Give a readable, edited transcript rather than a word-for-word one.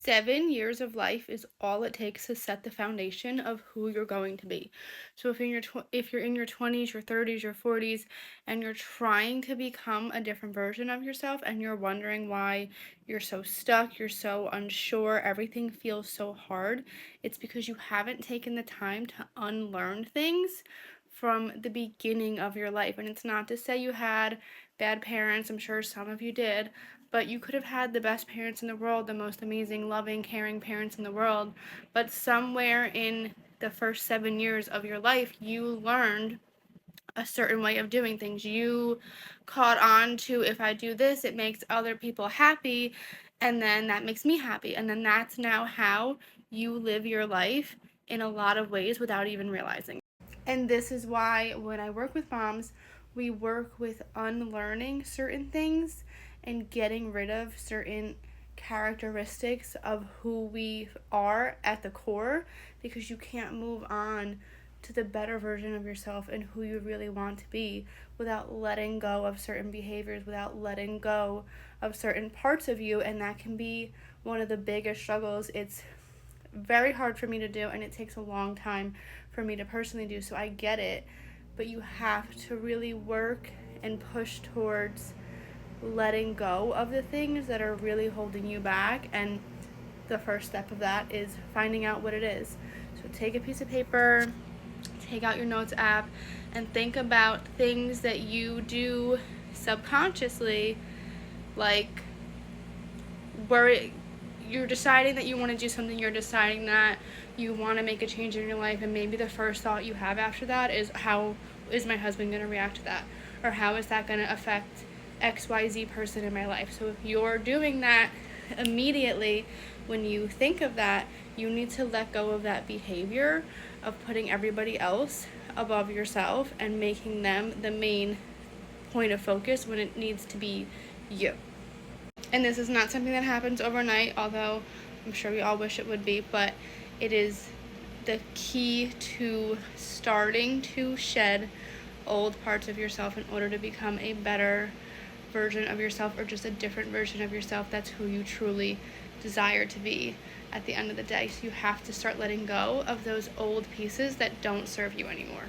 7 years of life is all it takes to set the foundation of who you're going to be. So if you're in your 20s, your 30s, your 40s, and you're trying to become a different version of yourself, and you're wondering why you're so stuck, you're so unsure, everything feels so hard, it's because you haven't taken the time to unlearn things from the beginning of your life. And it's not to say you had bad parents, I'm sure some of you did, but you could have had the best parents in the world, the most amazing, loving, caring parents in the world, but somewhere in the first 7 years of your life, you learned a certain way of doing things. You caught on to, if I do this, it makes other people happy, and then that makes me happy. And then that's now how you live your life in a lot of ways without even realizing. And this is why when I work with moms, we work with unlearning certain things and getting rid of certain characteristics of who we are at the core, because you can't move on to the better version of yourself and who you really want to be without letting go of certain behaviors, without letting go of certain parts of you. And that can be one of the biggest struggles. It's very hard for me to do, and it takes a long time for me to personally do, so I get it. But you have to really work and push towards letting go of the things that are really holding you back. And the first step of that is finding out what it is. So take a piece of paper, take out your notes app, and think about things that you do subconsciously, like where you're deciding that you want to do something, you're deciding that you want to make a change in your life, and maybe the first thought you have after that is, how is my husband going to react to that? Or how is that going to affect XYZ person in my life? So if you're doing that immediately, when you think of that, you need to let go of that behavior of putting everybody else above yourself and making them the main point of focus when it needs to be you. And this is not something that happens overnight, although I'm sure we all wish it would be, but it is the key to starting to shed old parts of yourself in order to become a better version of yourself, or just a different version of yourself that's who you truly desire to be at the end of the day. So you have to start letting go of those old pieces that don't serve you anymore.